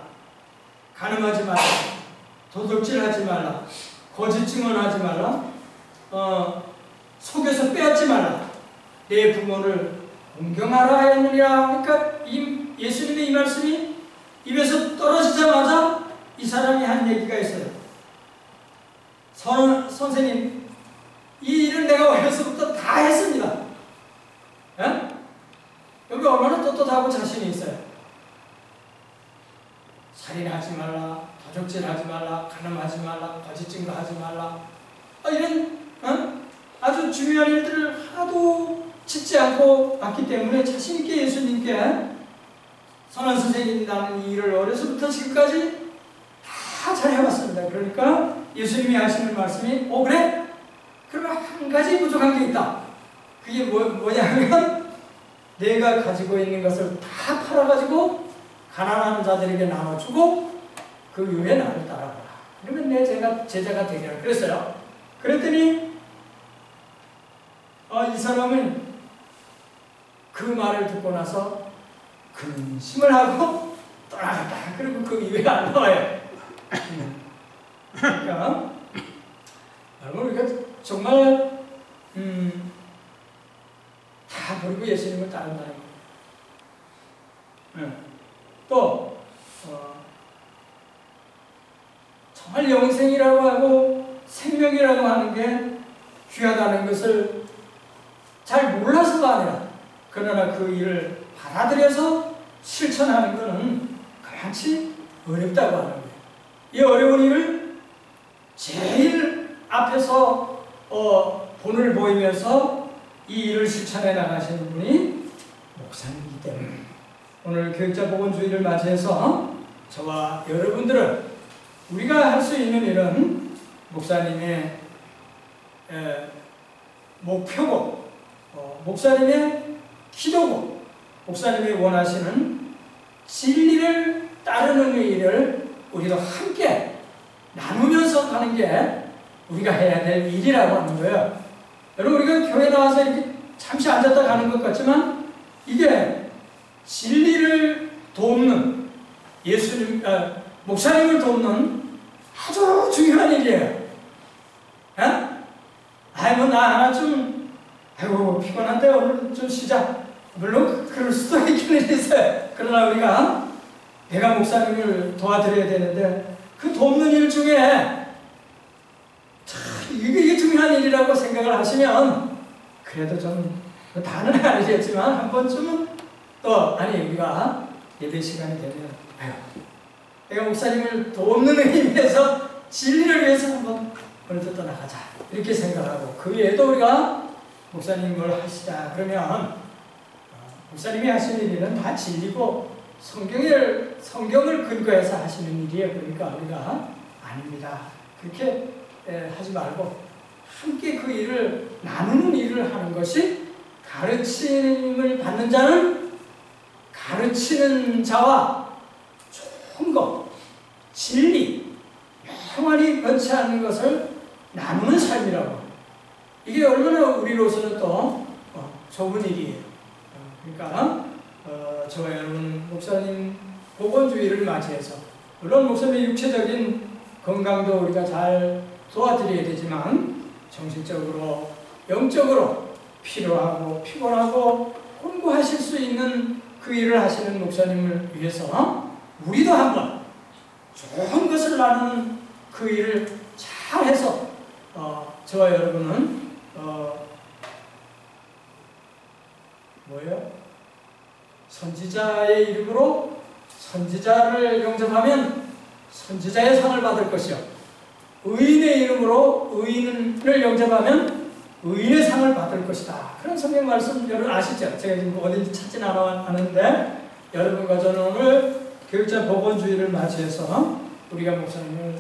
간음하지 말라, 도둑질하지 말라, 거짓 증언하지 말라, 속여서 빼앗지 말라, 내 부모를 공경하라 하였느니라. 그러니까 예수님의 이 말씀이 입에서 떨어지자마자 이 사람이 한 얘기가 있어요. 선생님, 이 일을 내가 어려서부터 다 했습니다. 에? 여기 얼마나 떳떳하고 자신이 있어요. 살인하지 말라, 도둑질하지 말라, 간음하지 말라, 거짓 증거하지 말라, 이런 아주 중요한 일들을 하나도 짓지 않고 왔기 때문에 자신있게 예수님께 선한 선생님, 나는 이 일을 어려서부터 지금까지 다 잘해왔습니다. 그러니까 예수님이 하시는 말씀이 그래? 그러면 한 가지 부족한 게 있다. 그게 뭐냐면 내가 가지고 있는 것을 다 팔아가지고 가난한 자들에게 나눠주고 그 이후에 나를 따라가라. 그러면 내 제자가 되리라 그랬어요. 그랬더니 이 사람은 그 말을 듣고 나서 근심을 하고 떠나갔다. 그리고 그 이후에 안 나와요. 그러니까 여러분, 우리가 정말 다 버리고 예수님을 따른다는 거예요. 또 정말 영생이라고 하고 생명이라고 하는 게 귀하다는 것을 잘 몰라서가 아니라, 그러나 그 일을 받아들여서 실천하는 것은 그만치 어렵다고 하는 거예요. 이 어려운 일을 제일 앞에서 본을 보이면서 이 일을 실천해 나가시는 분이 목사님이기 때문에 오늘 교육자 보건주의를 맞이해서 저와 여러분들은 우리가 할 수 있는 일은 목사님의 목표고, 목사님의 기도고, 목사님이 원하시는 진리를 따르는 일을 우리도 함께 나누면서 가는 게 우리가 해야 될 일이라고 하는 거예요. 여러분, 우리가 교회 나와서 이렇게 잠시 앉았다 가는 것 같지만 이게 진리를 돕는 목사님을 돕는 아주 중요한 일이에요. 아이고 피곤한데 오늘 좀 쉬자. 물론 그럴 수도 있기는 있어요. 그러나 우리가 내가 목사님을 도와드려야 되는데 그 돕는 일 중에 참 이게 중요한 일이라고 생각을 하시면 그래도 좀 다는 아니겠지만 한 번쯤은 우리가 예배 시간이 되면 내가 목사님을 돕는 의미에서 진리를 위해서 한번 오늘도 떠나가자 이렇게 생각하고, 그 외에도 우리가 목사님 뭘 하시자 그러면 목사님이 하시는 일은 다 진리고 성경을 근거해서 하시는 일이에요. 그러니까 우리가 아닙니다. 그렇게 하지 말고 함께 그 일을 나누는 일을 하는 것이, 가르침을 받는 자는 가르치는 자와 좋은 것, 진리, 평안이 변치 않는 것을 나누는 삶이라고. 이게 얼마나 우리로서는 또 좋은 일이에요. 그러니까 저와 여러분 목사님 보건주의를 맞이해서, 물론 목사님의 육체적인 건강도 우리가 잘 도와드려야 되지만 정신적으로 영적으로 필요하고 피곤하고 공부하실 수 있는 그 일을 하시는 목사님을 위해서 우리도 한번 좋은 것을 나누는 그 일을 잘 해서 저와 여러분은 선지자의 이름으로 선지자를 영접하면 선지자의 상을 받을 것이요, 의인의 이름으로 의인을 영접하면 의인의 상을 받을 것이다. 그런 성경 말씀 여러분 아시죠? 제가 지금 어딘지 찾진 않았는데, 여러분과 저는 오늘 교육자 보건주의를 맞이해서 우리가 목사님을,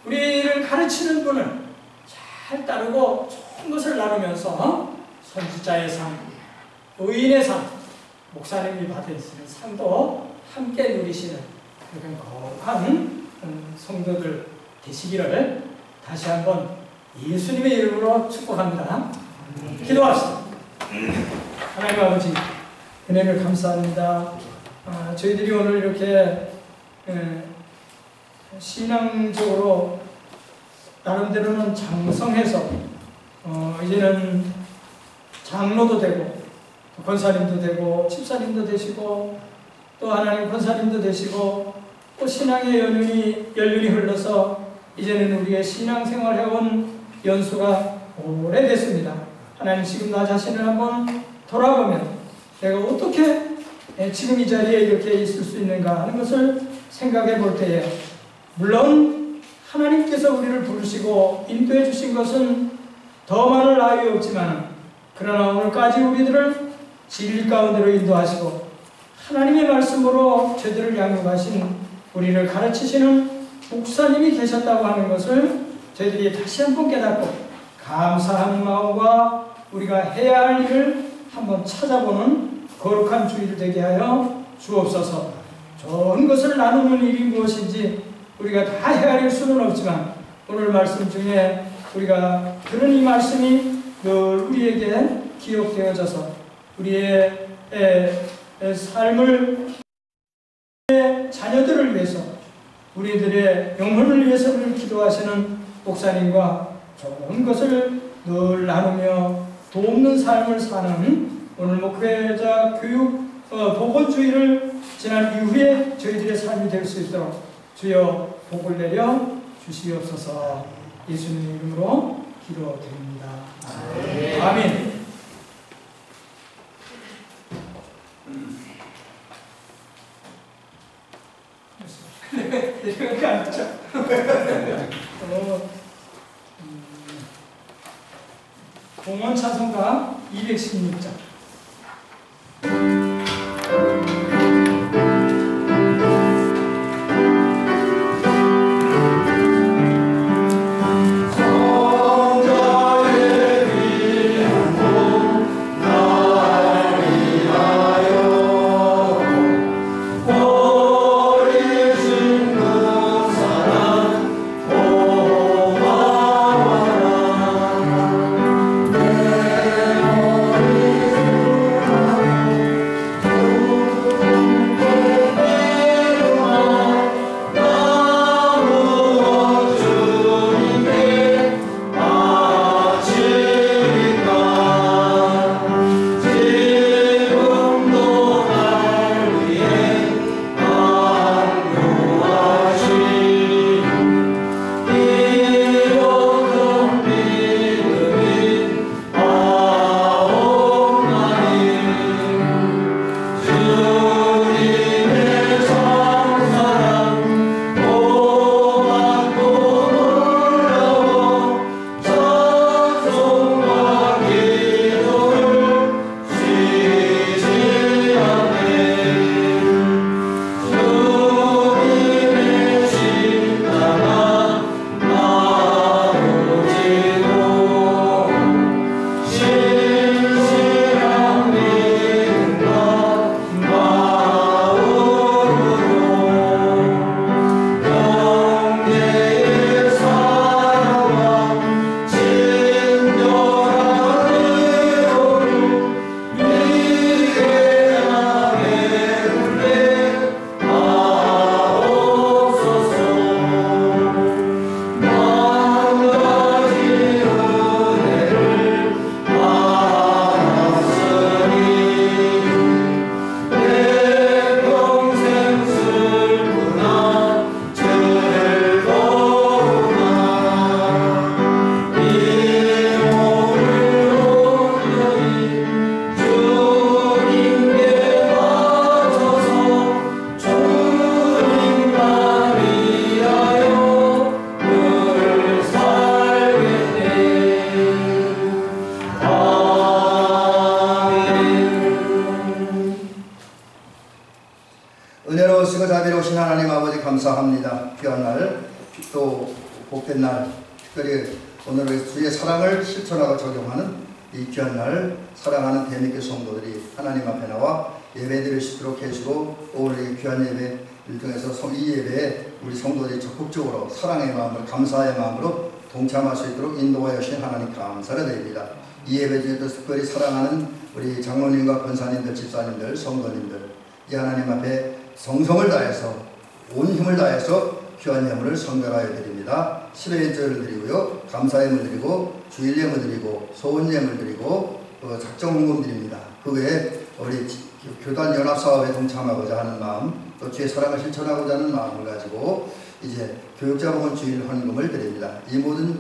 우리를 가르치는 분을 잘 따르고 좋은 것을 나누면서 선지자의 상, 의인의 상, 목사님이 받으시는 상도 함께 누리시는 그런 거룩한 성도들 되시기를 다시 한번 예수님의 이름으로 축복합니다. 기도합시다. 하나님 아버지, 은혜를 감사합니다. 저희들이 오늘 이렇게 신앙적으로 나름대로는 장성해서 이제는 장로도 되고 권사님도 되고 집사님도 되시고 또 하나님 권사님도 되시고 또 신앙의 연륜이 흘러서 이제는 우리의 신앙생활 해온 연수가 오래됐습니다. 하나님, 지금 나 자신을 한번 돌아보면 내가 어떻게 지금 이 자리에 이렇게 있을 수 있는가 하는 것을 생각해 볼 때에, 물론 하나님께서 우리를 부르시고 인도해 주신 것은 더 많을 나위 없지만, 그러나 오늘까지 우리들을 진리 가운데로 인도하시고 하나님의 말씀으로 제대로 양육하신 우리를 가르치시는 목사님이 계셨다고 하는 것을 저희들이 다시 한번 깨닫고 감사하는 마음과 우리가 해야 할 일을 한번 찾아보는 거룩한 주일 되게 하여 주옵소서. 좋은 것을 나누는 일이 무엇인지 우리가 다 헤아릴 수는 없지만 오늘 말씀 중에 우리가 들은 이 말씀이 늘 우리에게 기억되어져서 우리의 삶을, 자녀들을 위해서, 우리들의 영혼을 위해서 우리를 기도하시는 목사님과 좋은 것을 늘 나누며 돕는 삶을 사는 오늘 목회자 교육 보건주의를 지난 이후에 저희들의 삶이 될 수 있도록 주여 복을 내려 주시옵소서. 예수님 이름으로 기도드립니다. 아멘. 이렇게 안 맞죠? 공원 찬송가 216장. 오 여신 하나님 아버지 감사합니다. 귀한 날, 또 복된 날, 특별히 오늘 주의 사랑을 실천하고 적용하는 이 귀한 날, 사랑하는 대미교회 성도들이 하나님 앞에 나와 예배 드릴 수 있도록 해주고, 오늘 이 귀한 예배를 통해서 이 예배에 우리 성도들이 적극적으로 사랑의 마음을, 감사의 마음으로 동참할 수 있도록 인도하여 주신 하나님 감사를 드립니다. 이 예배 중에도 특별히 사랑하는 우리 장로님과 권사님들, 집사님들, 성도님들, 이 하나님 앞에 정성을 다해서, 온 힘을 다해서 귀한 예물을 성결하여 드립니다. 10회 예물을 드리고요, 감사 예물 드리고, 주일 예물 드리고, 소원 예물 드리고, 작정 헌금 드립니다. 그 외에 우리 교단 연합 사업에 동참하고자 하는 마음, 또 주의 사랑을 실천하고자 하는 마음을 가지고 이제 교육자 복원 주일 헌금을 드립니다. 이 모든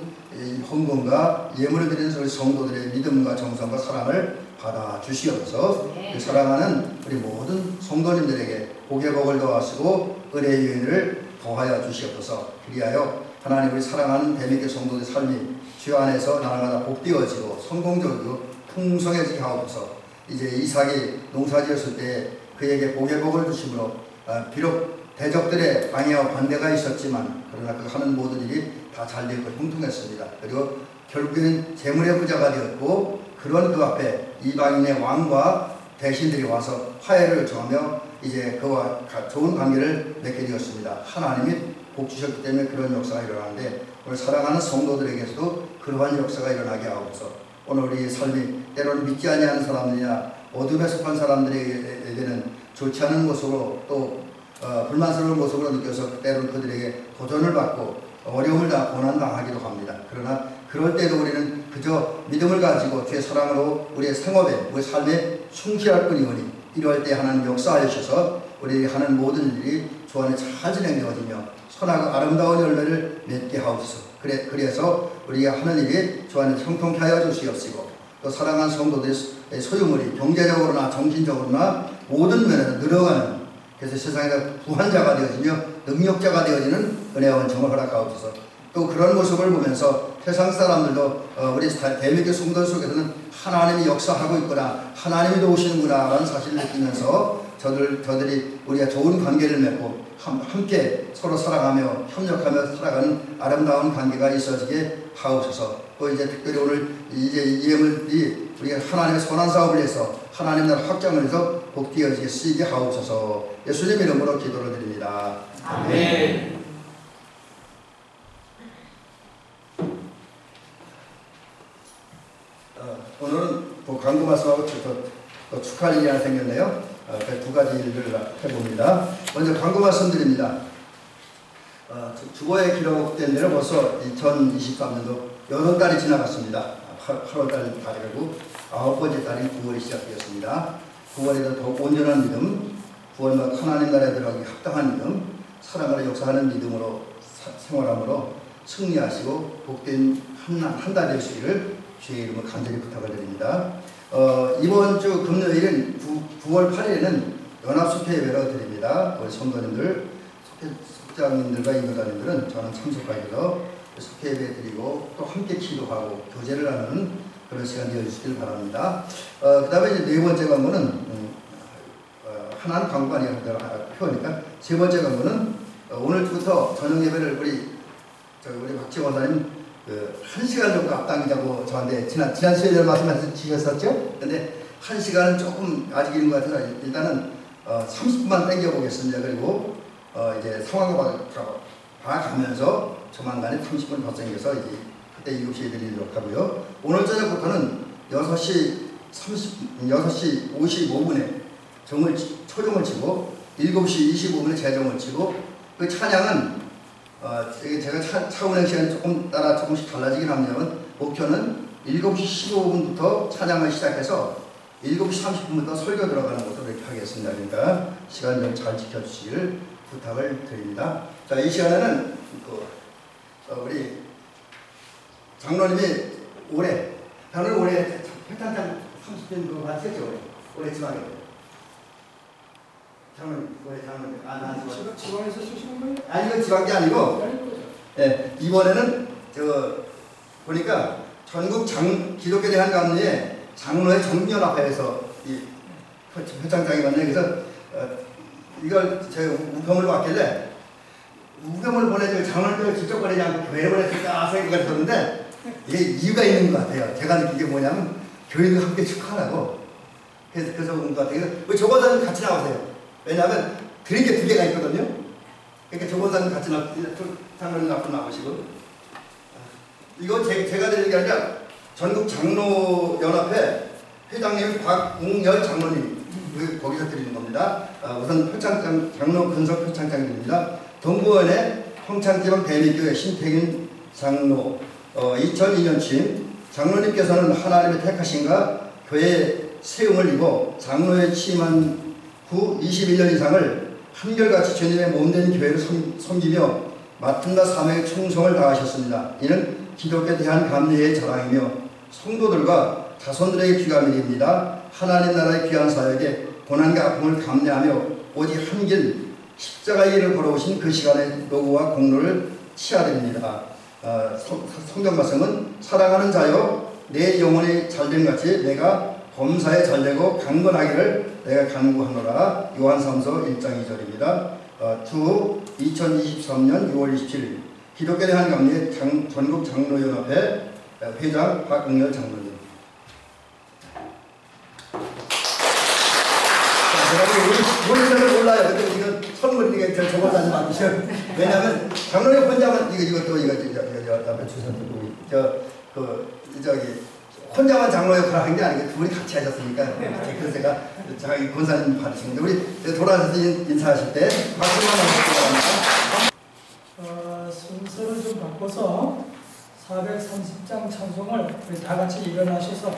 헌금과 예물을 드리는 우리 성도들의 믿음과 정성과 사랑을 받아 주시옵소서. 사랑하는 우리 모든 성도님들에게 복의 복을 더하시고 은혜의 유인을 더하여 주시옵소서. 그리하여 하나님 우리 사랑하는 대미교회 성도들의 삶이 주 안에서 날아가다 복되어지고 성공적이고 풍성해지게 하옵소서. 이제 이삭이 농사지었을 때 그에게 복의 복을 주심으로 비록 대적들의 방해와 반대가 있었지만 그러나 그 하는 모든 일이 다 잘되고 형통했습니다. 그리고 결국에는 재물의 부자가 되었고, 그런 그 앞에 이방인의 왕과 대신들이 와서 화해를 정하며 이제 그와 좋은 관계를 맺게 되었습니다. 하나님이 복 주셨기 때문에 그런 역사가 일어나는데, 오늘 사랑하는 성도들에게서도 그러한 역사가 일어나게 하옵소서. 오늘 우리 삶이 때로는 믿지 아니하는 사람들이나 어둠에 속한 사람들에게는 좋지 않은 모습으로 또 불만스러운 모습으로 느껴서 때로는 그들에게 도전을 받고 어려움을 다 고난당하기도 합니다. 그러나 그럴 때도 우리는 그저 믿음을 가지고 주의 사랑으로 우리의 생업에, 우리 삶에 충실할 뿐이오니, 이럴 때 하나님 역사하여 주셔서 우리 하는 모든 일이 주 안에 잘 진행되어지며 선하고 아름다운 열매를 맺게 하옵소서. 그래서 우리가 하는 일이 주 안에 형통케 하여 주시옵시고, 또 사랑하는 성도들의 소유물이 경제적으로나 정신적으로나 모든 면에서 늘어가는, 그래서 세상에서 부한자가 되어지며 능력자가 되어지는 은혜와 은총을 허락하옵소서. 또 그런 모습을 보면서 세상 사람들도 우리 대미교회 성도 속에서는 하나님이 역사하고 있구나, 하나님이 도우시는구나 라는 사실을 느끼면서 저들이 우리가 좋은 관계를 맺고 함께 서로 사랑하며 협력하며 살아가는 아름다운 관계가 있어지게 하옵소서. 또 이제 특별히 오늘 이제 이 예물이 우리가 하나님의 선한 사업을 해서 하나님 나라 확장을 해서 복되어지게 쓰이게 하옵소서. 예수님 이름으로 기도를 드립니다. 아멘. 오늘은 또 광고 말씀하고 또 축하할 일이 하나 생겼네요. 두 가지 일들을 해봅니다. 먼저 광고 말씀드립니다. 주거에 기록된 데는 벌써 2023년도 8달이 지나갔습니다. 8월달이 다르고 9번째 달인 9월이 시작되었습니다. 9월에도 더욱 온전한 믿음, 구원과 하나님 나라에 들어가기 합당한 믿음, 사랑으로 역사하는 믿음으로 생활함으로 승리하시고 복된 한 달 되시기를 주의 이름으로 간절히 부탁을 드립니다. 이번 주 금요일은 9월 8일에는 연합숙회 예배를 드립니다. 우리 성도님들, 속장님들과 인도자님들은 저는 참석하여서 숙회 예배 드리고 또 함께 기도하고 교제를 하는 그런 시간 되어주시길 바랍니다. 그 다음에 이제 네 번째 광고는 하나는 광고가 아니라 표니까 세 번째 광고는 오늘부터 저녁 예배를 우리 박지원 원사님 1시간 정도 앞당기자고 저한테 지난 수요일에 말씀해 주셨었죠? 근데 1시간은 조금 아직 있는 것 같아서 일단은 30분만 당겨보겠습니다. 그리고 이제 상황을 봐가면서 조만간에 30분 더 당겨서 이제 그때 7시에 드리도록 하고요. 오늘 저녁부터는 6시 55분에 초정을 치고 7시 25분에 재정을 치고 그 찬양은 제가 차 운행 시간이 조금씩 달라지긴 합니다만 목표는 7시 15분부터 찬양을 시작해서 7시 30분부터 설교 들어가는 것으로 이렇게 하겠습니다. 그러니까 시간 좀 잘 지켜주시길 부탁을 드립니다. 자, 이 시간에는 우리 장로님이 올해 회탄장 30년 그거 하셨죠? 올해 지방에 장로님, 올해 장로님 지방에서 쓰시는 거예요? 아니 이건 지방이 아니고 이번에는 보니까 전국 기독교 대한감리회 장로회 정연합회에서 이 회장장이 왔네요. 그래서 이걸 제가 우편을 왔길래 우편을 보내줄 장원을 직접 보내지 왜 보냈을까 생각을 했었는데 이게 이유가 있는 것 같아요. 제가 느낀 게 뭐냐면 교인과 함께 축하하라고 그래서 그런 것 같아요. 우리 조보사님 같이 나오세요. 왜냐하면 드린 게 2개가 있거든요. 그러니까 조보사님 같이 장로님 앞으로 나오시고 이거 제가 드리는 게 아니라 전국 장로연합회 회장님 곽웅열 장로님 거기서 드리는 겁니다. 우선 표창장 장로 근석 표창장입니다. 동부원의 평창지방 대미교회 신태균 장로 2002년 취임 장로님께서는 하나님의 택하심과 교회 세움을 입어 장로에 취임한 후 21년 이상을 한결같이 주님의 몸된 교회를 섬기며 맡은 바 사명의 충성을 다하셨습니다. 이는 기독교에 대한 감리의 자랑이며 성도들과 자손들에게 귀감이 됩니다. 하나님 나라의 귀한 사역에 고난과 아픔을 감내하며 오직 한 길 십자가의 길을 걸어오신 그 시간의 노고와 공로를 치하됩니다. 성경 말씀은 사랑하는 자여 내 영혼이 잘됨 같이 내가 범사에 잘되고 강건하기를 내가 간구하노라. 요한삼서 1장 2절입니다. 2023년 6월 27일 기독교에 대한 감리의 전국 장로연합회 회장 박응열 장로님. 우리는 몰라요. 근데 지금 선물이 저 저번까지 맡으셔. 왜냐하면 장로님 혼자만 이거 앞에 주셨고 저기 혼자만 장로 역할을 한 게 아니고 둘이 같이 하셨으니까 그래서 제가 자기 권사님 받으신 건데 우리 돌아와서 인사하실 때 박수만 하시기 바랍니다. 순서를 좀 바꿔서 430장 찬송을 우리 다 같이 일어나셔서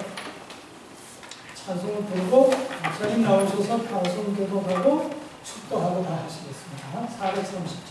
찬송을 부르고 목사님 나오셔서 방송 교독하고 축도하고 다 하시겠습니다. 430장.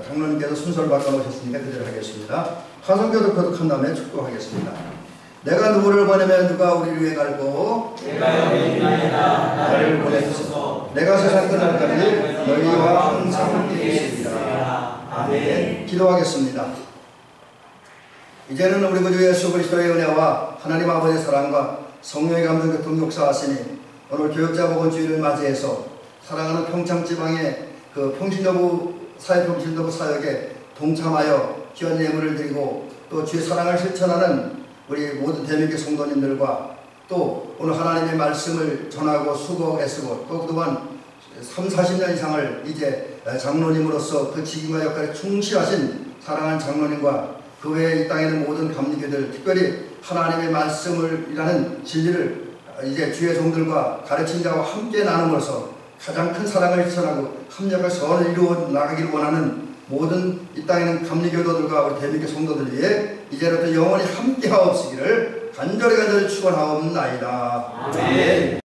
장로님께서 순서를 바꿔놓으셨으니까 그대로 하겠습니다. 화성교도 거듭한 다음에 축도하겠습니다. 내가 누구를 보내면 누가 우리를 위해 갈고 내가 여기 있나이다 나를 보내소서. 내가 세상 끝날까지 너희와 항상 함께 있으리라. 아멘. 기도하겠습니다. 이제는 우리 구주 예수 그리스도의 은혜와 하나님 아버지의 사랑과 성령의 감동 교통 역사하시니 오늘 교역자 복원주의를 맞이해서 사랑하는 평창지방의 그 평신여부 사회평신여부 사역에 동참하여 귀한 예물을 드리고 또 주의 사랑을 실천하는 우리 모든 대민교 성도님들과 또 오늘 하나님의 말씀을 전하고 수고 애쓰고 또 그동안 30-40년 이상을 이제 장로님으로서 그 직임과 역할에 충실하신 사랑하는 장로님과 그 외에 이 땅에 있는 모든 감리교들, 특별히 하나님의 말씀을 이라는 진리를 이제 주의 종들과 가르친 자와 함께 나눔으로써 가장 큰 사랑을 실천하고 합력과 선을 이루어 나가기를 원하는 모든 이 땅에 있는 감리교도들과 우리 대민교 성도들 위해 이제부터 영원히 함께하옵시기를 간절히 축원하옵나이다. 아멘.